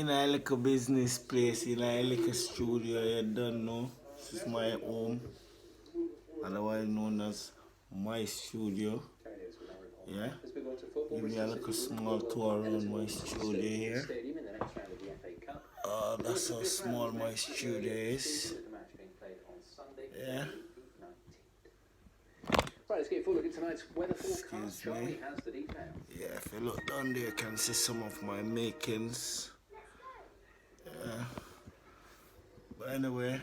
in a little business place, in a little studio, you don't know. This is my home, otherwise known as my studio. Yeah, give you a little small tour around my studio here. That's how small my studio is. Yeah. Right, let's get a full look at tonight's weather forecast. Charlie has the details. Yeah, if you look down there, you can see some of my makings. Yeah. But anyway,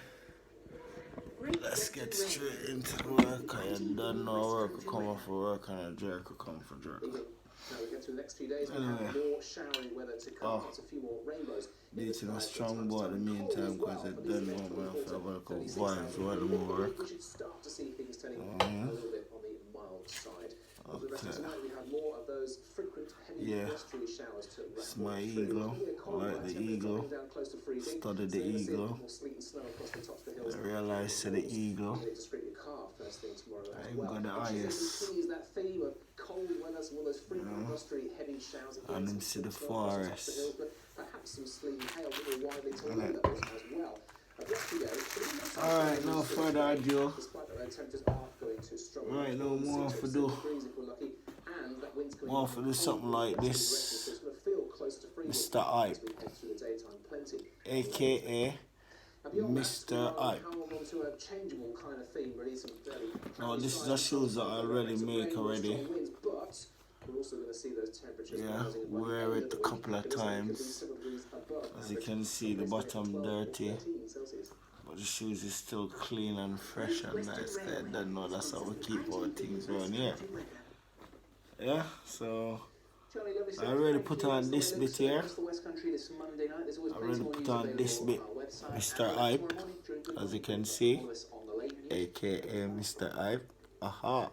let's get straight into work. I done no work, I come off for work, and a jerk, I come for jerk. Now we get through the next few days, we'll have more showery weather to come, a few more rainbows. Beating a strong boy at the meantime because I done want my favorite vibes while more work. We should start to see things turning a little bit on the mild side. For the rest of tonight, we have more of those frequent heavy blustery showers to it's my eagle. I like the eagle. Studied the eagle. I realized the eagle. I ain't got the highest. And then see the forest. Alright, no further ado. Right, no more for do. More for do something like this. Mr. Hype, aka Mr. Hype. Now this is the shoes that I already make already. Yeah, wear it a couple of times. As you can see, the bottom dirty, but the shoes is still clean and fresh and nice. I don't know, that's how we keep our things around here. Yeah, so I already put on this bit here. I already put on this bit, Mr. Hype, as you can see, aka Mr. Hype. Aha.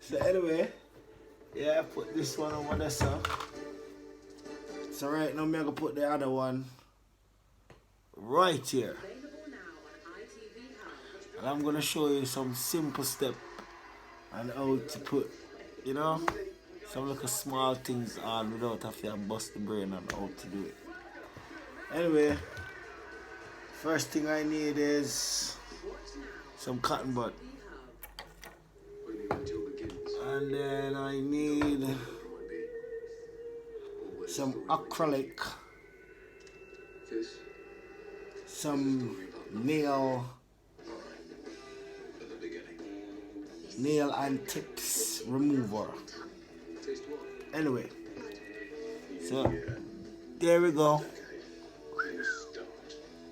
So anyway, yeah, I put this one over there, so. So right now I'm gonna put the other one right here. And I'm gonna show you some simple steps and how to put, you know, some little small things on without having to bust the brain on how to do it. Anyway, first thing I need is some cotton bud. And then I need some acrylic, some nail and tips remover. Anyway, so there we go.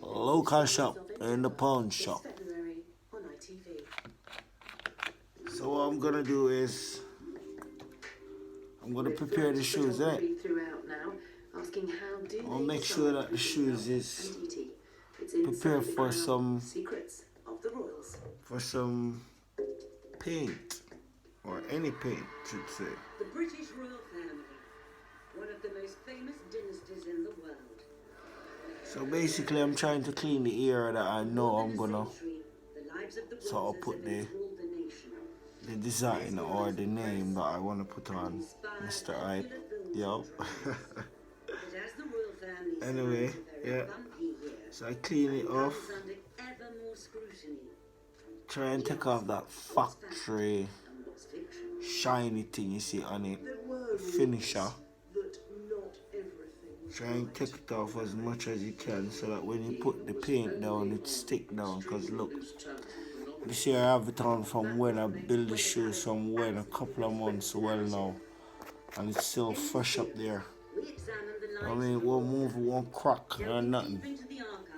Local shop in the pawn shop. So what I'm gonna do is I'm gonna prepare the shoes, right? I'll make sure that the shoes is prepared for some paint, or any paint, should say. The British royal family, one of the most famous dynasties in the world. So basically, I'm trying to clean the area that I know I'm gonna. So I'll put the design or the name that I want to put on Mr. Hype. Yo. Anyway, yeah. So I clean it off. Try and take off that factory shiny thing you see on it. Finisher. Try and take it off as much as you can so that when you put the paint down, it stick down. Because look, this year I have it on from when I built the shoes from when a couple of months well now. And it's still fresh up there. I mean, it won't move, it won't crack or nothing.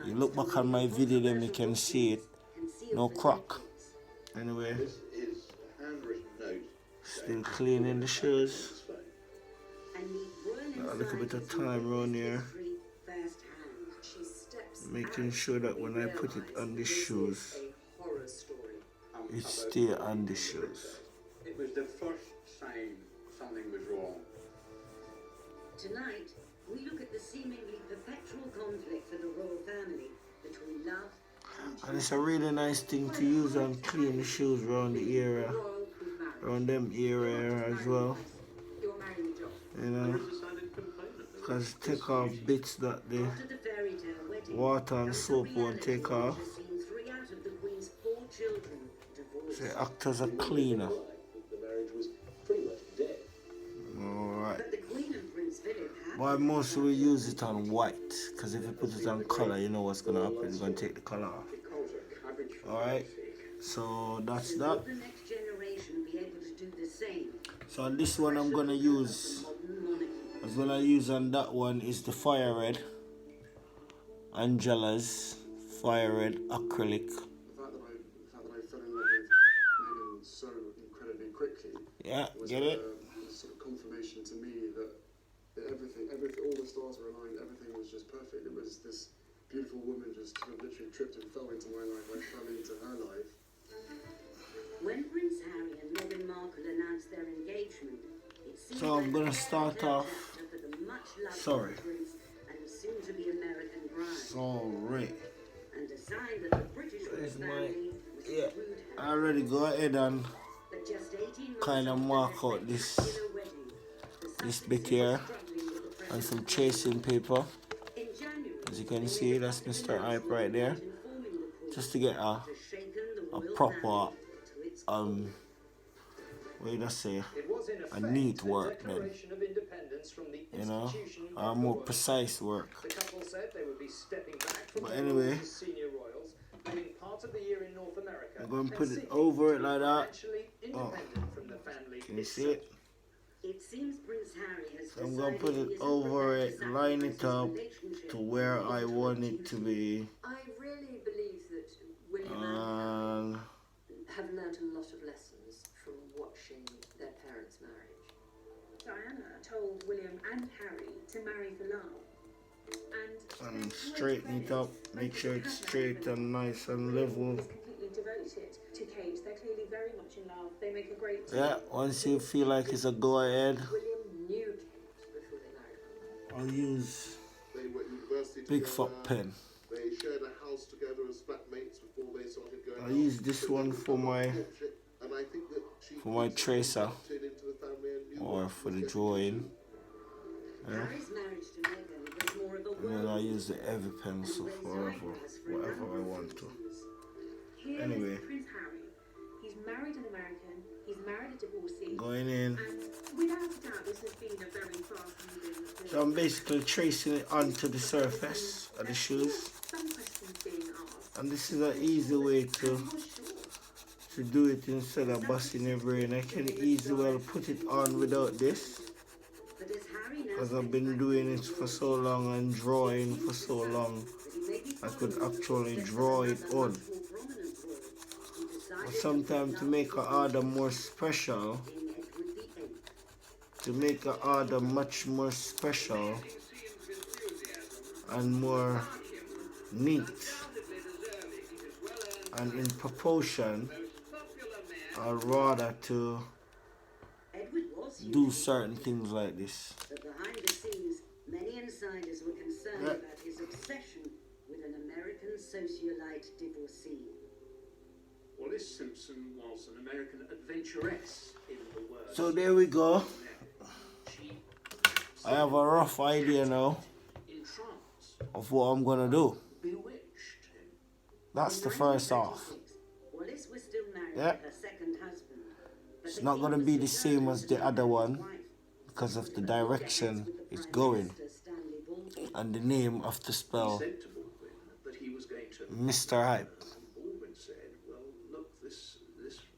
You look back on my video then you can see it. No crack. Anyway, still cleaning the shoes. Got a little bit of time around here. Making sure that when I put it on the shoes, it stay on the shoes. It was the first sign something was wrong. Tonight, we look at the seemingly perpetual conflict for the royal family between love and it's a really nice thing to use and clean the shoes around the area, around them area as well. You know, Because take off bits that the After the fairy tale wedding, water and comes soap the won't take reality off. which has seen 3 out of the Queen's 4 children divorced. So act as a cleaner. The marriage was pretty much dead. Alright. But the Queen and Prince Philip had But mostly we use it on white. Because if you put it on color, you know what's going to happen. It's going to take the color off. Alright. So that's so that. will the next generation be able to do the same? So on this one I'm going to use, Modern monarchy. as well I use on that one is the fire red. Angela's fire red acrylic. The fact that I fell in love with Meghan so incredibly quickly Yeah, was get it? a sort of confirmation to me that everything, all the stars were aligned, everything was just perfect. It was this beautiful woman just sort of literally tripped and fell into my life. I fell into her life. When Prince Harry and Meghan Markle announced their engagement, it seemed So I'm like gonna a start fairy off- tale chapter for the much-loved Sorry. prince and his soon-to-be-American bride, Sorry. and a sign that the British royal Where's my- family was Yeah. in good I health. already go ahead and But just 18 months kinda after mark their out this- spectacular wedding, the this Sussexes bit were here struggling with the and some pressure of tracing paper. In January, As you can they see, made a that's public Mr. Hype announcement right there. informing the Queen Just to get a to shaken the royal proper, family to its what did I say? It was in effect neat a work then. declaration of independence from the You know, institution a of the more royal precise work. The couple said they would be stepping back from But their anyway, role as senior royals, living part of the year in North America. I'm gonna and put it seeking over to it be like that. financially independent from the family Can you see itself. it? It seems Prince Harry has So I'm gonna put decided he it isn't over prepared it, to line it sacrifice up his relationship to where with I his want daughter it to be. I really believe that William And and have learnt a lot of lessons from watching their parents' marriage. Diana told William and Harry to marry for love. And straighten it up, make sure it's straight and nice and level. is completely devoted to Kate. They're clearly very much in love. They make a great team. Yeah, once you feel like it's a go ahead, William knew Kate before they married. I'll use They were at university Big together. Fat Pen. They shared a house together as flatmates before they started going I'll out. use this But one they for become a my partnership, and I think that she for my easily tracer adapted into the family and knew or what for was the going drawing. Yeah. Harry's marriage to Meghan was more of a And then I world use the heavy pencil and raised forever, eyebrows for a whatever number I of want to. reasons. Here's Anyway. Prince Harry. He's married an American. He's married a divorcee. Going in. And without a doubt, this has been a very fast-moving. So I'm basically tracing it onto the surface of the shoes. Some questions being asked. And this is an easy way to I'm not sure. do it instead of busting your brain. I can easily well put it on without this. But as Harry now Because I've steps been back doing into it for the so long and drawing for so long. that he may be I could following actually the steps of draw it another on. much more prominent royal who decided But to sometimes to put make an love order more special, in Edward VIII. to make an order much more special and more neat and in proportion, I'd rather to Edward was do unique, certain things like this. but behind the scenes, many insiders were concerned Yeah. about his obsession with an American socialite divorcee. Wallis Simpson was an American adventuress in the words. So there we go. She I have a rough idea now entranced, of what I'm gonna do. bewitched him. That's the In first half. 1936, Wallis was still married Yeah. to her second husband. but It's the not king gonna was be the same determined as to the make other her his one wife. because of the With direction the it's Prime going Minister, Stanley Baldwin. and the name of the He spell, said to Baldwin that he was going to. Mr. Hype. And Baldwin said, "Well, look, this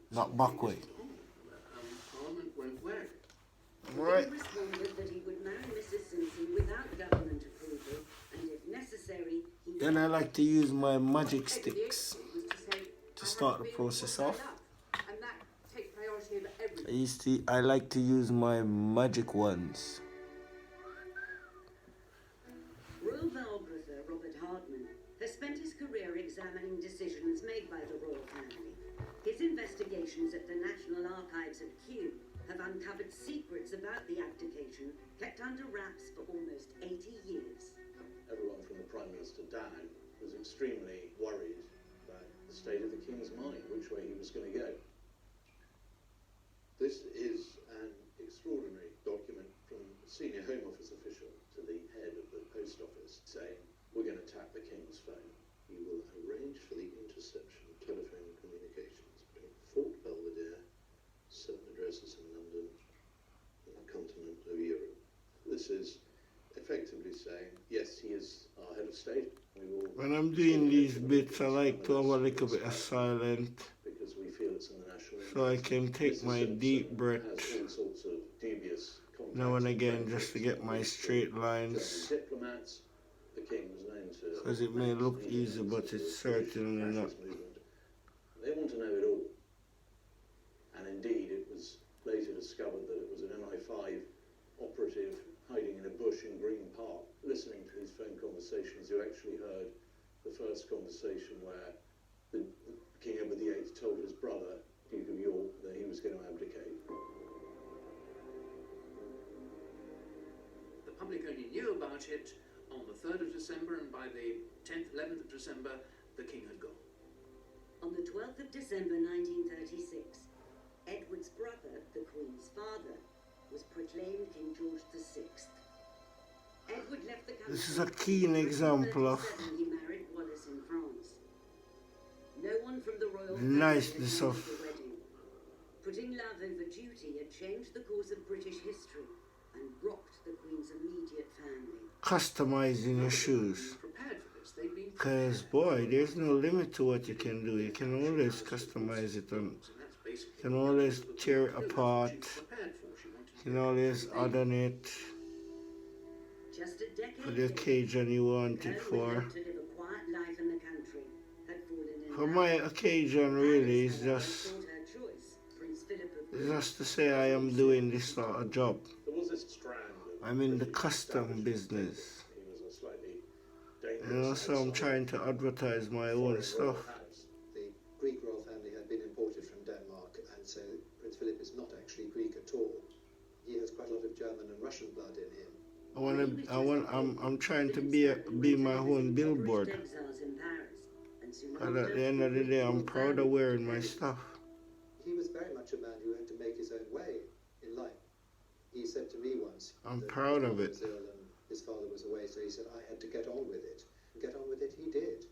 Not something back way. isn't on. Parliament won't wear it." Right. He responded that he would marry Mrs. Simpson without government approval, and if necessary, he Then I like to use my magic Edward sticks VIII was to say, to "I start have the to be process what I off. love," and that takes priority over everything. I like to use my magic ones. Royal biographer Robert Hardman has spent his career examining decisions made by the royal family. His investigations at the National Archives at Kew have uncovered secrets about the abdication kept under wraps for almost 80 years. Everyone from the Prime Minister down was extremely worried about the state of the King's mind, which way he was going to go. This is an extraordinary document from a senior Home Office official to the saying, we're going to tap the king's phone. You will arrange for the interception of telephone communications between Fort Belvedere, certain addresses in London, and the continent of Europe. This is effectively saying, yes, he is our head of state. When I'm doing these bits, I like to have a little bit of silent, because we feel it's in the national so I can take my deep breath has all sorts of dubious now and again just to get my straight lines, diplomats. The king was known to, because it may look easy, but it's certainly not. They want to know it all. And indeed, it was later discovered that it was an MI5 operative hiding in a bush in Green Park, listening to these phone conversations, who actually heard the first conversation where the King Edward VIII told his brother, Duke of York, that he was going to abdicate. The public only knew about it on the 3rd of December, and by the 10th, 11th of December, the king had gone. On the 12th of December 1936, Edward's brother, the Queen's father, was proclaimed King George VI. Edward left the country. This is a keen example of He married Wallis in France. No one from the royal the family niceness attended of the wedding. Putting love over duty had changed the course of British history and rocked the Queen's immediate family. customizing your shoes. Prepared for this, they'd been Because, boy, there's no limit to what you can do. You can always customize it, and you can always tear it apart. You can always add on it Just a decade for the later, occasion you want it Edward for. lived to live a quiet life in the country, had fallen in For love. my occasion, really, is Alice, just, however, sought her choice. Prince Philip of it's just to say I am doing this sort of job. There was this strand of I'm in the custom business. he was a slightly You know, so I'm trying to advertise my own stuff. The Greek royal family had been imported from Denmark, and so Prince Philip is not actually Greek at all. He has quite a lot of German and Russian blood in him. I'm trying to be my own billboard. exiles in Paris, and soon And at after, the end of the day, I'm proud of wearing my stuff. He was very much a man who had to make his own way in life. He said to me once, I'm that proud his of mother it. was ill and his father was away, so he said, I had to get on with it. And get on with it he did.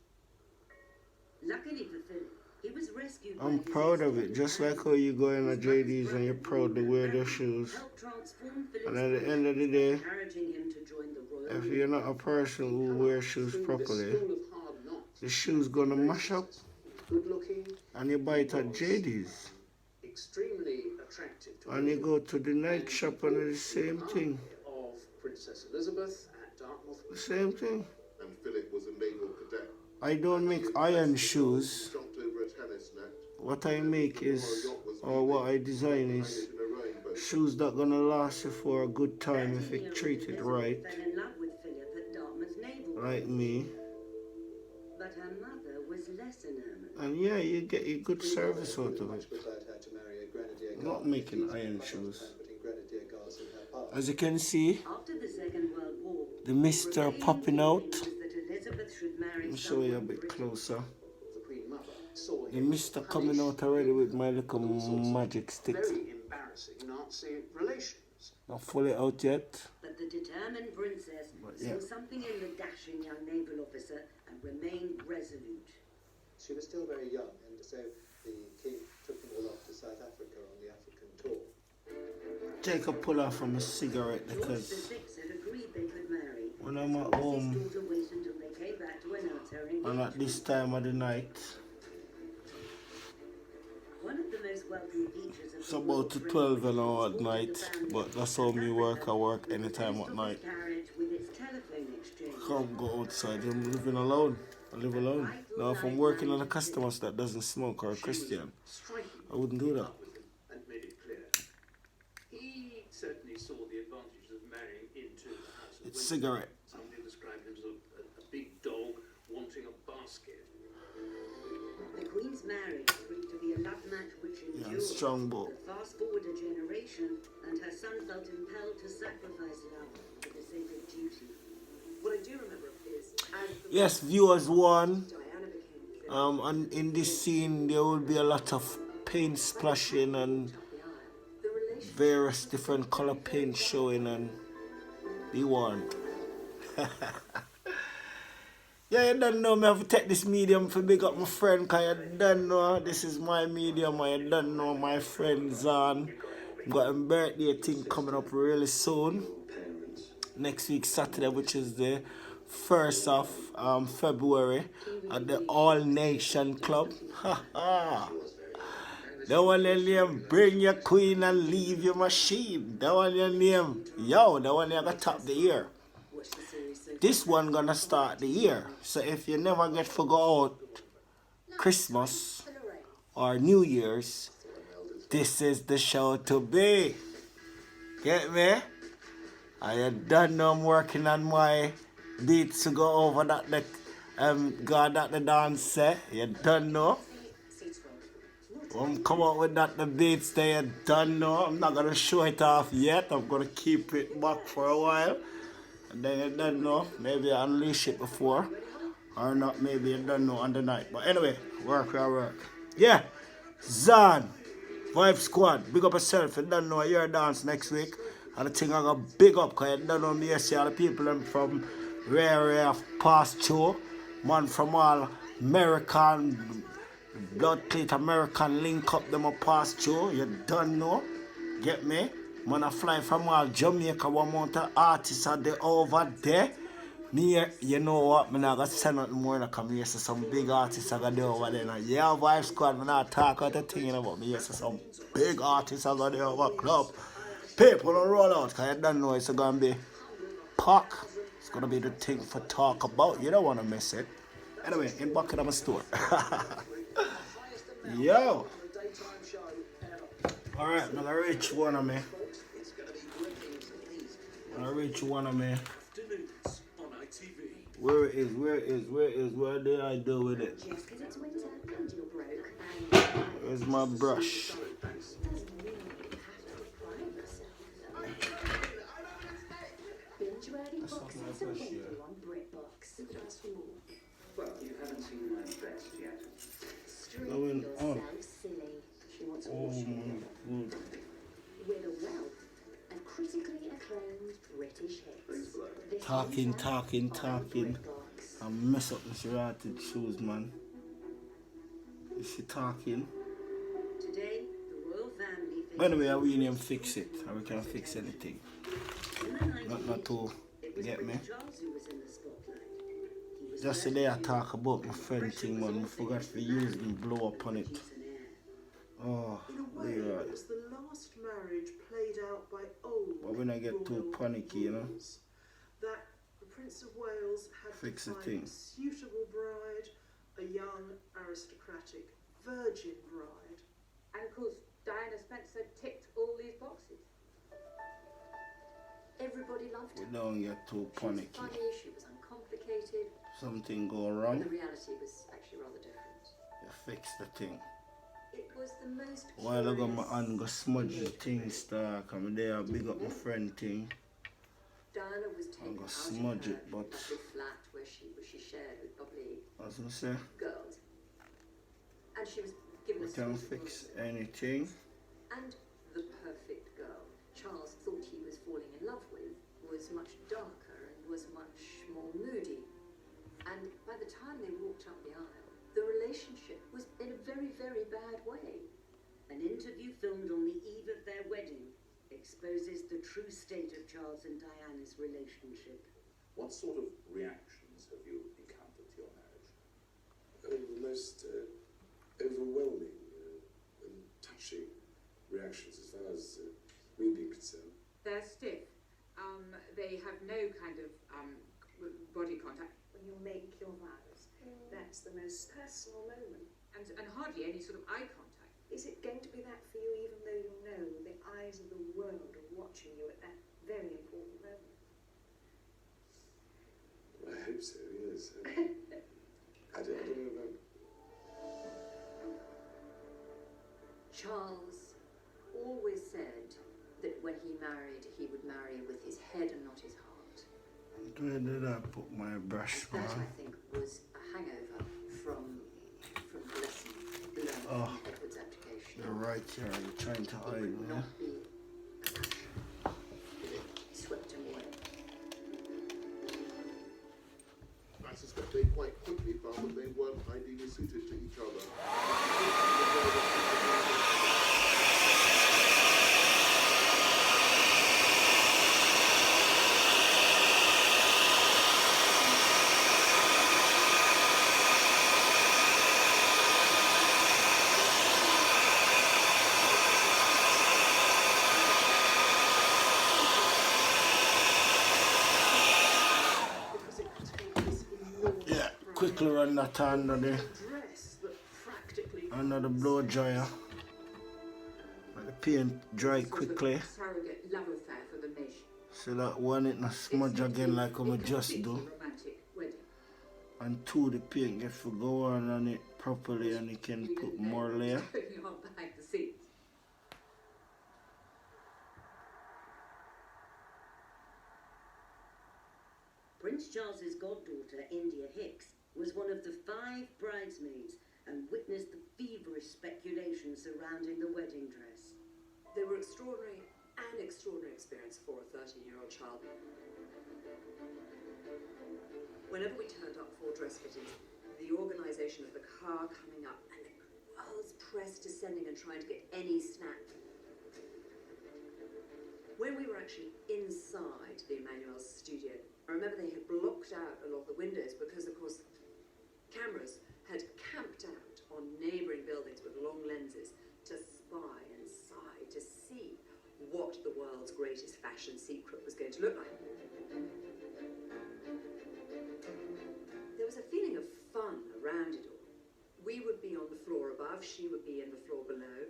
Luckily for Philip, he was rescued I'm by his proud of it, extended just like family. how you go in a His brother's JD's and you're brother, proud to William wear their Harry, shoes. helped transform Philip's And at the life, end of the day, encouraging him to join the royal if you're not a person who wears shoes properly, the shoes gonna mash up, good looking, and you buy it at JD's. extremely attractive to And you go to the night shop and it's the same thing. of Princess Elizabeth at Dartmouth. The same thing. And Philip was a naval cadet. I don't make iron shoes. Jumped over a tennis net. What I make is, or what I design is, In a rainbow. shoes that gonna last you for a good time if you 13-year-old treat it Elizabeth right, fell in love with Philip at Dartmouth Naval like me. but her mother was less enamored. And yeah, you get a good service out of it. Much preferred her to marry a grenadier I'm guard. not making He's iron much shoes. time putting grenadier guards in her path. As you can see, After the Second World War, the mist are popping out. was that Elizabeth should marry Let me show you a someone bit British. closer. The Queen Mother saw The him mist are coming out already with my little magic stick. very embarrassing Nazi relations. Not fully out yet. But the determined princess yeah. saw something in the dashing young naval officer and remained resolute. She was still very young, and so the king took them all off to South Africa on the African tour. Take a pull off from a cigarette George because VI had agreed they could marry. when I'm at His home daughter waited until they came back to announce her and engagement. at this time of the night, One of the most welcome features of it's the about to 12 an hour at night, but that's how me work. I work anytime at night. carriage with its telephone exchange. Can't go outside. I'm living alone. I live alone. Now, if I'm working on a customer that doesn't smoke or a Christian, I wouldn't do that. And made it clear. He certainly saw the advantages of marrying into the House of It's Windsor. cigarette. Somebody described him as a big dog wanting a basket. The Queen's marriage proved to be a love match which Yeah, endured. strong bow. But fast forward a generation, and her son felt impelled to sacrifice love for the sake of duty. What I do remember is, as the Yes, viewers one. Diana became Philip, And in this scene, there will be a lot of paint splashing and the aisle, the relationship various different color paint showing, and be warned. Yeah, you don't know me have to take this medium for big up my friend, cause you don't know this is my medium and you don't know my friend Zan. Got a birthday thing coming up really soon. Next week Saturday, which is the 1st of February at the All Nation Club. Ha ha. That one your name, bring your queen and leave your machine. That one your name, yo, that one you got top the year. This one gonna start the year. So if you never get to go out Christmas or New Year's, this is the show to be. Get me? I done know I'm working on my beats to go over that the God that the dance say. You don't know. Come out with that the beats there, you don't know. I'm not gonna show it off yet. I'm gonna keep it back for a while. And then you don't know, maybe I unleash it before. Or not, maybe you don't know on the night. But anyway, work. Yeah, Zan, Vibe Squad, big up yourself. You don't know your dance next week. And the thing I got big up, because you don't know me, you see all the people them from rare of past show. Man from all American, blood clot American link up them a past show. You don't know. Get me? Man, I fly from all Jamaica, one month of artists are there over there. Me, you know what, I'm not going to say nothing more than come here, so some big artists are going to over there. Now, yeah, Vibe Squad, I'm not talking the thing about me, so some big artists are going to over club. People don't roll out, because you don't know it's going to be pack. It's going to be the thing for talk about. You don't want to miss it. Anyway, in Buckingham store. Yo. Alright, I'm going to reach one of me. Where did I do with it? Where's my brush? Well, you haven't seen my best yet. Going on. Oh my God. With a wealth of critically acclaimed British hits. Talking. I mess up this ratted shoes, man. Is she talking? Today, the royal family. By the way, I will name fix it. Or we can fix anything. Not to get me. Just today I talk about my friend thing, man. I forgot to use and blow up on it. Oh, it was the last marriage played out by old. But when I get too panicky, you know. That the Prince of Wales had fix to the find thing. A suitable bride, a young, aristocratic, virgin bride. And of course, Diana Spencer ticked all these boxes. Everybody loved her. We don't get too panicky. She was funny, she was uncomplicated. Something go wrong. The reality was actually rather different. You fix the thing. It was the most While I got my hand go smudge the thing stuck, I'm there, big up my friend thing. Diana was taken out smudge of it, but the flat where she shared with bubbly as I say, girls. And she was given we a can suitable fix anything. And the perfect girl Charles thought he was falling in love with was much darker and was much more moody. And by the time they walked up the aisle, the relationship was in a very, very bad way. An interview filmed on the eve of their wedding exposes the true state of Charles and Diana's relationship. What sort of reactions have you encountered to your marriage? The most overwhelming and touching reactions as far as we've been concerned. They're stiff. They have no kind of body contact. When you make your vows, that's the most personal moment. And hardly any sort of eye contact. Is it going to be that for you, even though you know the eyes of the world are watching you at that very important moment? I hope so, yes. I don't know about... Charles always said that when he married, he would marry with his head and not his heart. Where did I put my brush, That, man? I think, was a hangover from the lesson learned Oh. from Edward's abdication. You're right here, you're trying to It hide would me. not be a passion. It swept him away. I suspect they quite run that under the dress that practically blow dryer. Let the paint dry quickly. Surrogate love affair for the nation. So that one it not smudge again like I just do. Romantic wedding. And two, the paint gets to go on it properly and you can put more layer. Going on behind the scenes. Prince Charles's goddaughter, India Hicks, was one of the 5 bridesmaids and witnessed the feverish speculation surrounding the wedding dress. They were extraordinary experience for a 13-year-old child. Whenever we turned up for dress fittings, the organisation of the car coming up and the world's press descending and trying to get any snap. When we were actually inside the Emmanuel's studio, I remember they had blocked out a lot of the windows because, of course, cameras had camped out on neighbouring buildings with long lenses to spy inside to see what the world's greatest fashion secret was going to look like. There was a feeling of fun around it all. We would be on the floor above, she would be in the floor below.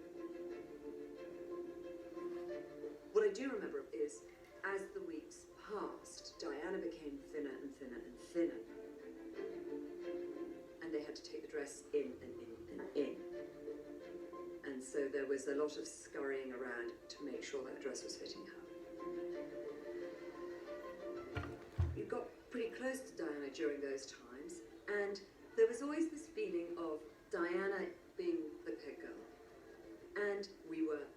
What I do remember is, as the weeks passed, Diana became thinner and thinner and thinner. And they had to take the dress in and in and in. And so there was a lot of scurrying around to make sure that dress was fitting her. You got pretty close to Diana during those times, and there was always this feeling of Diana being the pig girl. And we were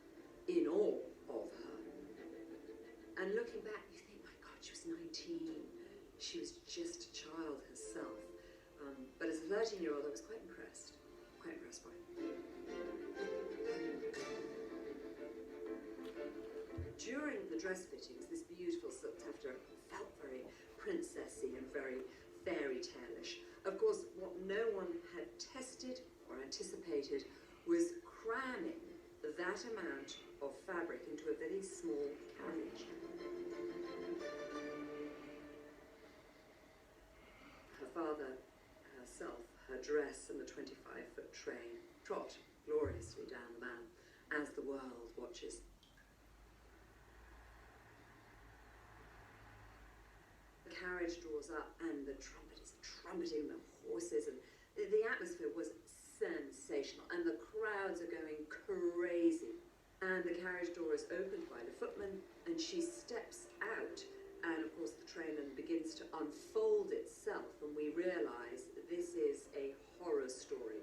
in awe of her. And looking back, you think, my God, she was 19. She was just a child herself. But as a 13-year-old, I was quite impressed by her. During the dress fittings, this beautiful silk taffeta felt very princessy and very fairy tale-ish. Of course, what no one had tested or anticipated was cramming that amount of fabric into a very small carriage. Her father, herself, her dress and the 25-foot train trot gloriously down the Mall as the world watches. The carriage draws up and the trumpet is trumpeting the horses, and the atmosphere was sensational, and the crowds are going crazy. And the carriage door is opened by the footman, and she steps out, and of course the train then begins to unfold itself, and we realise that this is a horror story.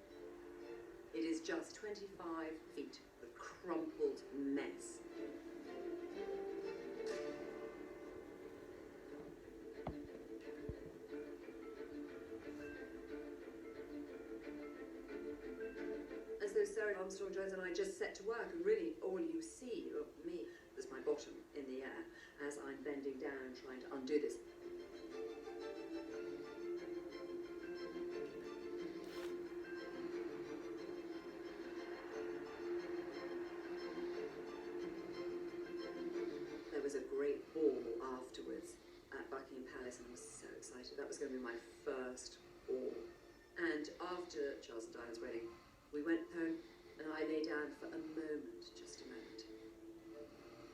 It is just 25 feet of crumpled mess. As though Sarah Armstrong-Jones and I just set to work, and really all you see of me is my bottom in the air as I'm bending down trying to undo this. There was a great ball afterwards at Buckingham Palace, and I was so excited. That was going to be my first ball. And after Charles and Diana's wedding, we went home and I lay down for a moment, just a moment.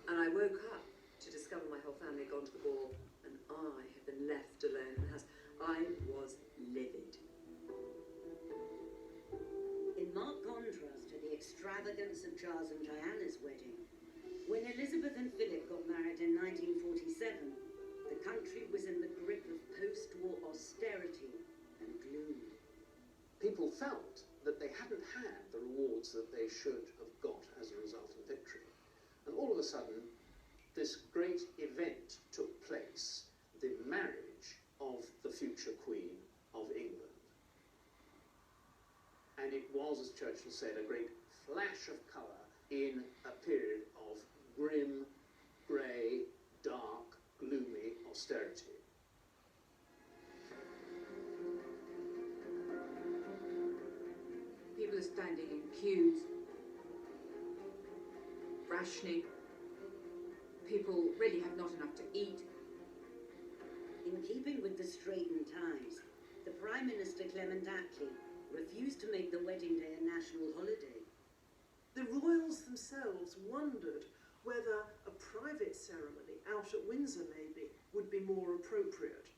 And I woke up to discover my whole family had gone to the ball and I had been left alone in the house. I was livid. In marked contrast to the extravagance of Charles and Diana's wedding, when Elizabeth and Philip got married in 1947, the country was in the grip of post-war austerity and gloom. People felt that they hadn't had the rewards that they should have got as a result of victory. And all of a sudden, this great event took place, the marriage of the future Queen of England. And it was, as Churchill said, a great flash of colour in a period of grim, grey, dark, gloomy austerity. People are standing in queues, rationing. People really have not enough to eat. In keeping with the straitened times, The Prime Minister, Clement Attlee, refused to make the wedding day a national holiday. The royals themselves wondered whether a private ceremony out at Windsor, maybe, would be more appropriate.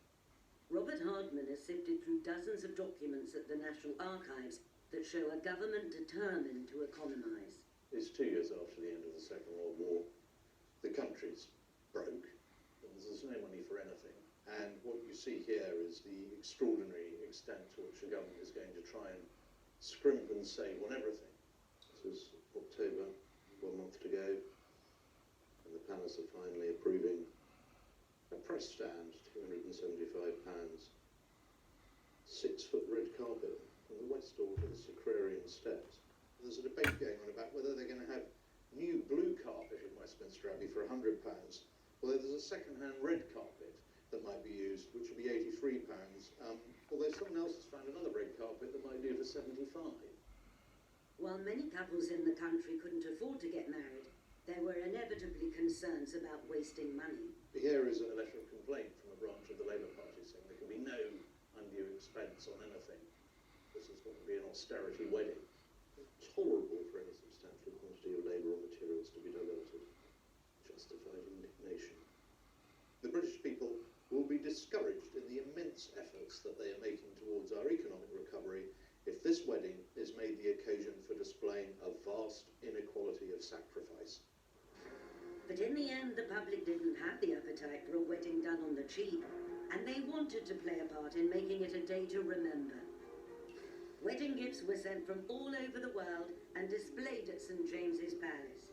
Robert Hardman has sifted through dozens of documents at the National Archives that show a government determined to economise. It's 2 years after the end of the Second World War. The country's broke. There's no money for anything. And what you see here is the extraordinary extent to which the government is going to try and scrimp and save on everything. This is October, 1 month to go, and the palace are finally approving a press stand, £275, 6-foot red carpet from the west door to the Sacrarian steps. There's a debate going on about whether they're going to have new blue carpet in Westminster Abbey for £100, although there's a second-hand red carpet that might be used, which will be £83, although someone else has found another red carpet that might do for £75. While many couples in the country couldn't afford to get married, there were inevitably concerns about wasting money. Here is a letter of complaint from a branch of the Labour Party saying there can be no undue expense on anything. This is going to be an austerity wedding. It's tolerable for any substantial quantity of labour or materials to be diverted. Justified indignation. The British people will be discouraged in the immense efforts that they are making towards our economic recovery if this wedding is made the occasion for displaying a vast inequality of sacrifice. But in the end, the public didn't have the appetite for a wedding done on the cheap, and they wanted to play a part in making it a day to remember. Wedding gifts were sent from all over the world and displayed at St. James's Palace.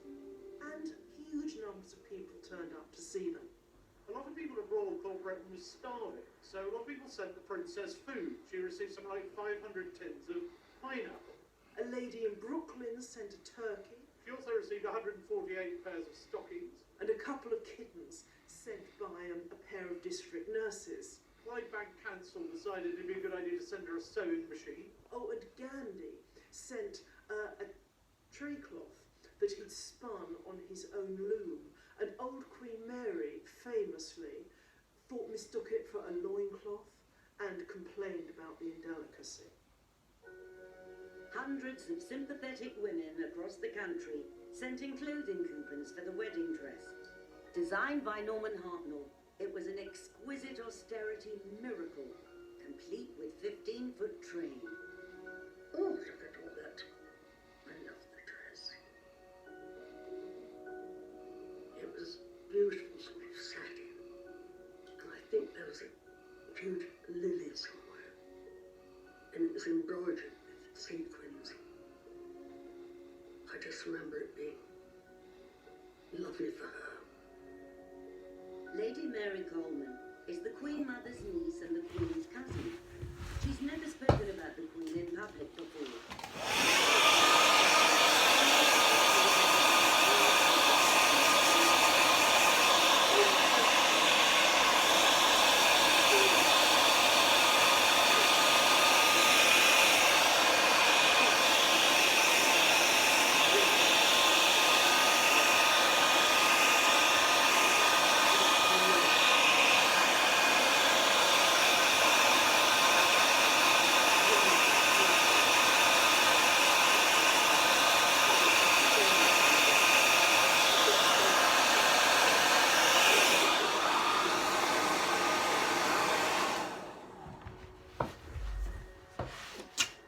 And huge numbers of people turned up to see them. A lot of people abroad thought Britain was starving, so a lot of people sent the princess food. She received something like 500 tins of pineapple. A lady in Brooklyn sent a turkey. She also received 148 pairs of stockings. And a couple of kittens sent by a pair of district nurses. Clydebank Council decided it'd be a good idea to send her a sewing machine. Oh, and Gandhi sent a tray cloth that he'd spun on his own loom. And old Queen Mary famously mistook it for a loincloth and complained about the indelicacy. Hundreds of sympathetic women across the country sent in clothing coupons for the wedding dress. Designed by Norman Hartnell, it was an exquisite austerity miracle, complete with 15-foot train. Oh, look at all that. I love the dress. It was beautiful sort of satin. And I think there was a huge lily somewhere. And it was embroidered with sequins. I just remember it being lovely for her. Lady Mary Coleman is the Queen Mother's niece and the Queen's cousin. She's never spoken about the Queen in public before.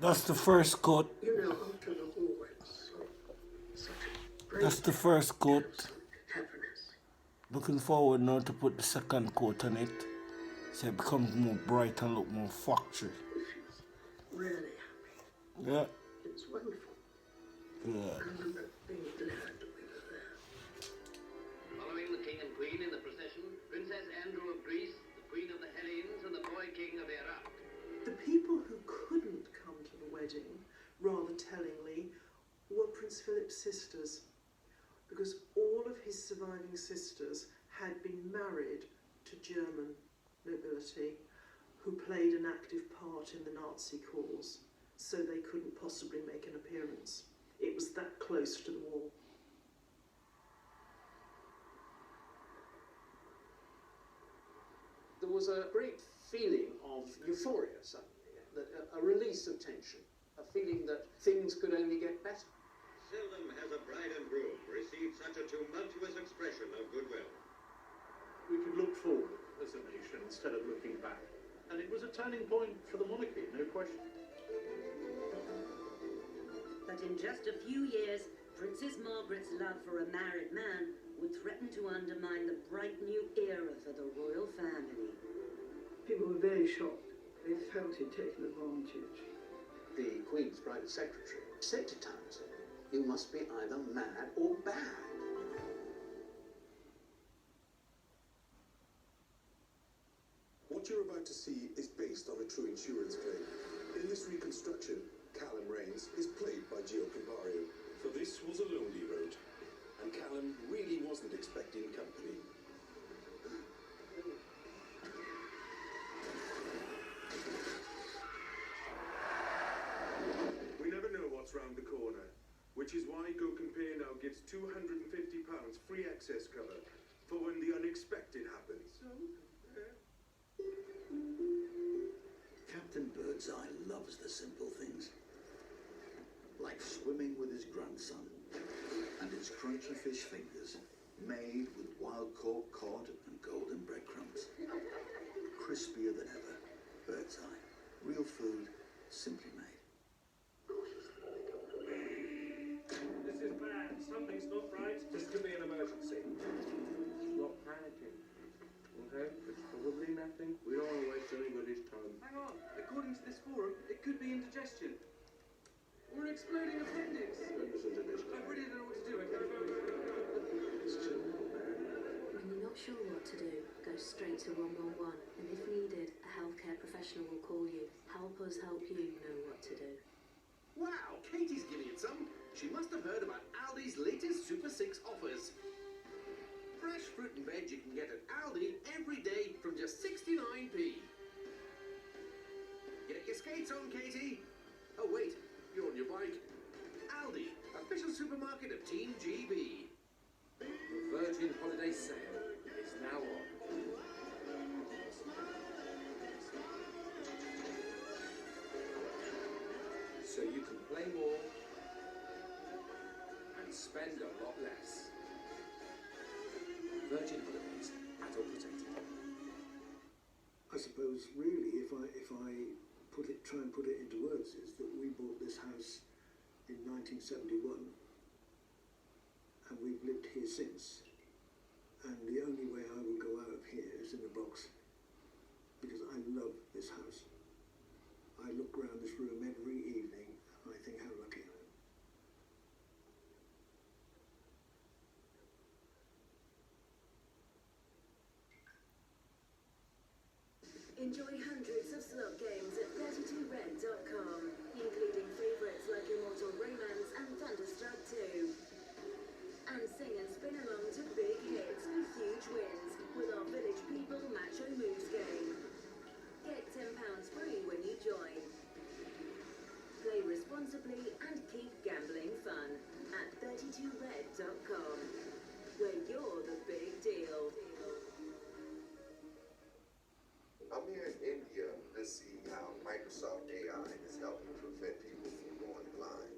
That's the first cut. You know, after the war, it's such a great That's the first coat. happiness. Looking forward now to put the second coat on it, so it becomes more bright and look more factory. Really happy. Yeah. It's wonderful. Yeah. I remember being glad that we were there. Following the king and queen in the procession, Princess Andrew of Greece, the queen of the Hellenes, and the boy king of Iraq. The people who couldn't come to the wedding, rather tellingly, were Prince Philip's sisters, because all of his surviving sisters had been married to German nobility who played an active part in the Nazi cause, so they couldn't possibly make an appearance. It was that close to the war. There was a great feeling of euphoria suddenly, a release of tension, a feeling that things could only get better. Seldom has a bride and groom received such a tumultuous expression of goodwill. We could look forward as a nation instead of looking back. And it was a turning point for the monarchy, no question. But in just a few years, Princess Margaret's love for a married man would threaten to undermine the bright new era for the royal family. People were very shocked. They felt he'd taken advantage. The Queen's private secretary said to Townsend, "You must be either mad or bad." What you're about to see is based on a true insurance claim. In this reconstruction, Callum Rains is played by Gio Campario. For this was a lonely road, and Callum really wasn't expecting company. We never know what's round the corner, which is why Go Compare now gives £250 free excess cover for when the unexpected happens. Captain Birdseye loves the simple things, like swimming with his grandson and his crunchy fish fingers made with wild-caught cod and golden breadcrumbs. Crispier than ever. Birdseye. Real food, simply made. This is bad. Something's not right. This could be an emergency. Not panicking. Okay? It's probably nothing. We don't want to waste anybody's time. Hang on. According to this forum, it could be indigestion. Or an exploding appendix. I really don't know what to do. It's chill out, man. When you're not sure what to do, go straight to 111, and if needed, a healthcare professional will call you. Help us help you know what to do. Wow, Katie's giving it some. She must have heard about Aldi's latest Super 6 offers. Fresh fruit and veg you can get at Aldi every day from just 69p. Get your skates on, Katie. Oh wait, you're on your bike. Aldi, official supermarket of Team GB. The Virgin Holiday Sale is now on. So you can play more and spend a lot less. Virgin Holidays, adult protected. I suppose really if I try and put it into words is that we bought this house in 1971 and we've lived here since, and the only way I would go out of here is in a box, because I love this house. I look around this room every evening and I think how lucky I am. Enjoy hundreds of slot games at 32red.com, including favourites like Immortal Romance and Thunderstruck 2. And sing and spin along to big hits for huge wins with our Village People Macho Moves game. Get £10 free when you join. Play responsibly and keep gambling fun at 32red.com, where you're the big deal. I'm here in India to see how Microsoft AI is helping prevent people from going blind.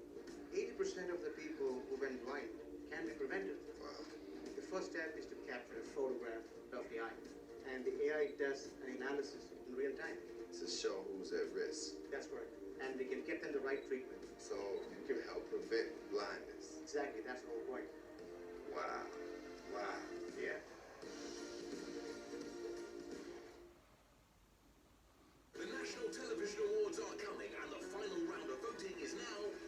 80% of the people who went blind can be prevented. Wow. The first step is to capture a photograph of the eye, and the AI does an analysis in real time. To show who's at risk. That's correct. And we can get them the right treatment. So you can help prevent blindness. Exactly, that's the whole point. Wow. Wow. Yeah. The National Television Awards are coming, and the final round of voting is now open.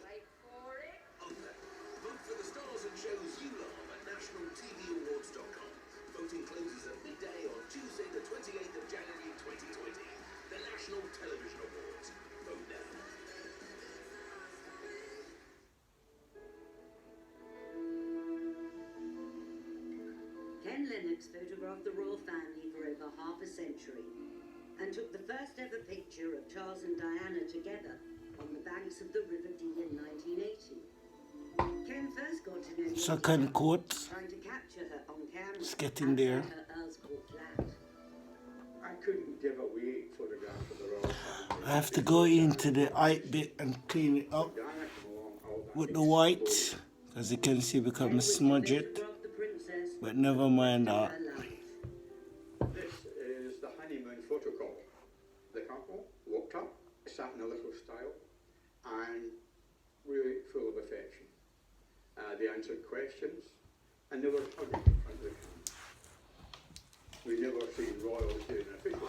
Vote for the stars and shows you love at nationaltvawards.com. Voting closes at midday on Tuesday, the 28th of January 2020. The National Television Awards. Vote now. Ken Lennox photographed the royal family for over half a century and took the first ever picture of Charles and Diana together on the banks of the River Dee in 1980. Ken first got to know Second quote. trying to capture her on camera. It's getting there. outside her Earl's Court flat. I couldn't give away for I have to go into the height bit and clean it up with the white, as you can see, become smudge it. But never mind that. This is the honeymoon photocall. The couple walked up, sat in a little style, and really full of affection. They answered questions, and they were hugging in front of the camera. We never seen royals doing an official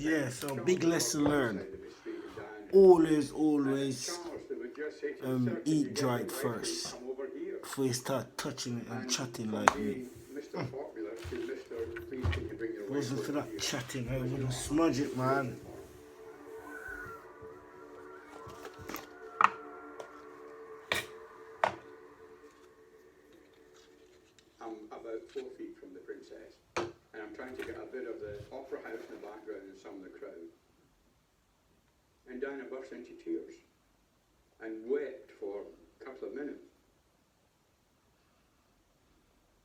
Yeah, so big lesson learned. Always eat dry first before you start touching it and chatting like me. Wasn't for that chatting, I would have smudged it, man. I'm about 4 feet from the princess, and I'm trying to get a bit of the opera house in the background and some of the crowd. And Diana burst into tears and wept for a couple of minutes.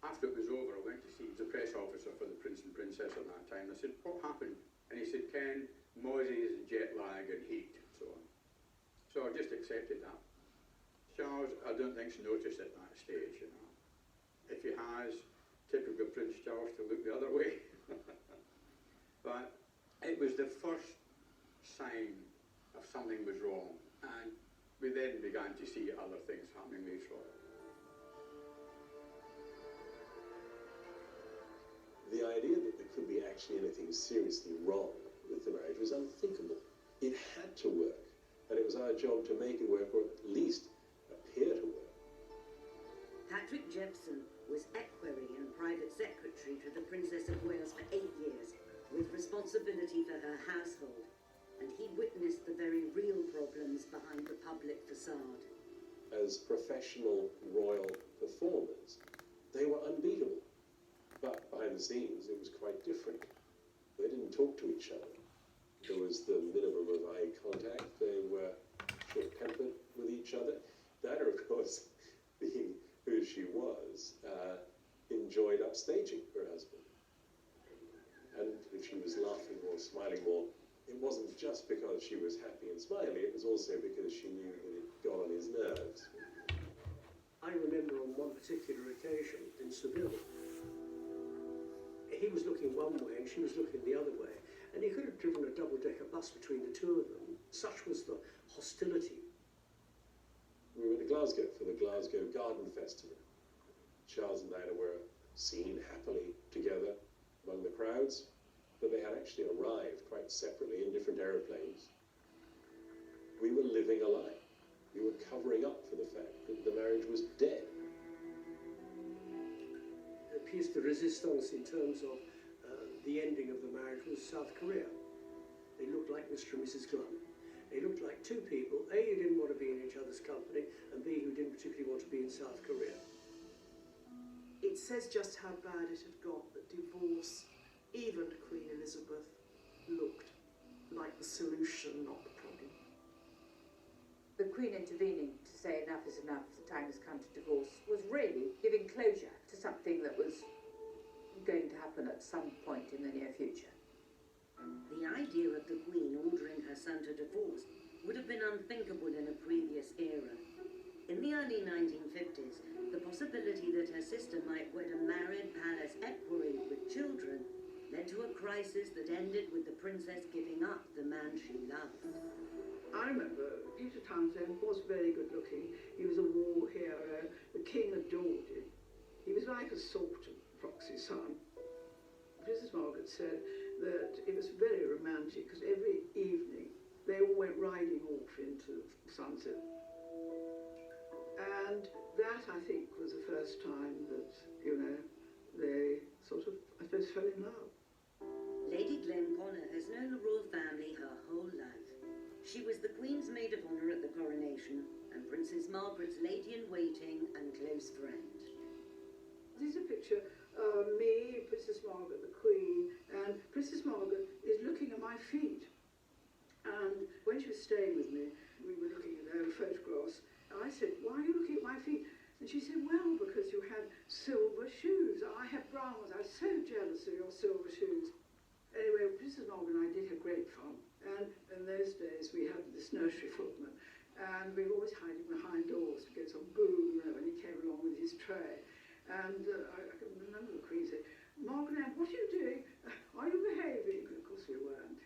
After it was over, I went to see the press officer for the Prince and Princess at that time. I said, "What happened?" And he said, "Ken, Mozzie's jet lag and heat," and so on. So I just accepted that. Charles, I don't think's noticed at that stage, you know. If he has, typical Prince Charles to look the other way. But it was the first sign of something was wrong, and we then began to see other things happening later on. The idea that there could be actually anything seriously wrong with the marriage was unthinkable. It had to work, and it was our job to make it work, or at least appear to work. Patrick Jepson was equerry and private secretary to the Princess of Wales for 8 years, with responsibility for her household, and he witnessed the very real problems behind the public facade. As professional royal performers, they were unbeatable. But behind the scenes, it was quite different. They didn't talk to each other. There was the minimum of eye contact. They were short-tempered with each other. Diana, of course, being who she was, enjoyed upstaging her husband. And if she was laughing or smiling more, it wasn't just because she was happy and smiley, it was also because she knew that it got on his nerves. I remember on one particular occasion in Seville, he was looking one way and she was looking the other way, and he could have driven a double-decker bus between the two of them. Such was the hostility. We were in Glasgow for the Glasgow Garden Festival. Charles and Diana were seen happily together among the crowds, but they had actually arrived quite separately in different aeroplanes. We were living a lie. We were covering up for the fact that the marriage was dead. Piece de resistance in terms of the ending of the marriage was South Korea. They looked like Mr. and Mrs. Glum. They looked like two people, A, who didn't want to be in each other's company, and B, who didn't particularly want to be in South Korea. It says just how bad it had got that divorce, even to Queen Elizabeth, looked like the solution, not the problem. The Queen intervening to say enough is enough, the time has come to divorce, was really giving closure to something that was going to happen at some point in the near future. The idea of the Queen ordering her son to divorce would have been unthinkable in a previous era. In the early 1950s, the possibility that her sister might wed a married palace equerry with children led to a crisis that ended with the princess giving up the man she loved. I remember Peter Townsend was very good looking. He was a war hero. The king adored him. He was like a sort of proxy son. Princess Margaret said that it was very romantic because every evening they all went riding off into the sunset. And that, I think, was the first time that, you know, they sort of, I suppose, fell in love. Lady Glenconner has known the royal family her whole life. She was the Queen's maid of honour at the coronation and Princess Margaret's lady-in-waiting and close friend. This is a picture of me, Princess Margaret, the Queen, and Princess Margaret is looking at my feet. And when she was staying with me, we were looking at her photographs, and I said, "Why are you looking at my feet?" And she said, "Well, because you had silver shoes. I have brown ones. I was so jealous of your silver shoes." Anyway, Princess Margaret and I did have great fun. And in those days, we had this nursery footman, and we were always hiding behind doors to get some boo, you know, when he came along with his tray. And I can remember the Queen saying, "Margaret Ann, what are you doing? Are you behaving?" And of course we weren't.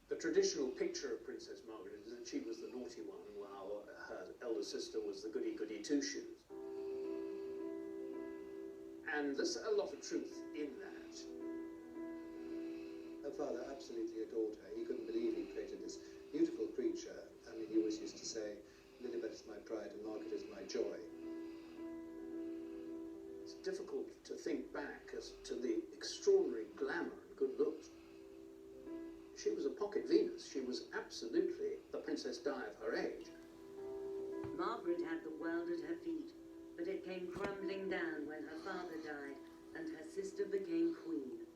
The traditional picture of Princess Margaret is that she was the naughty one, while her elder sister was the goody-goody two-shoes. And there's a lot of truth in that. Her father absolutely adored her. He couldn't believe he created this beautiful creature. I mean, he always used to say, "Lilibet is my pride and Margaret is my joy." It's difficult to think back as to the extraordinary glamour and good looks. She was a pocket Venus. She was absolutely the Princess Di of her age. Margaret had the world at her feet, but it came crumbling down when her father died and her sister became queen.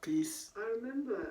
Peace. I remember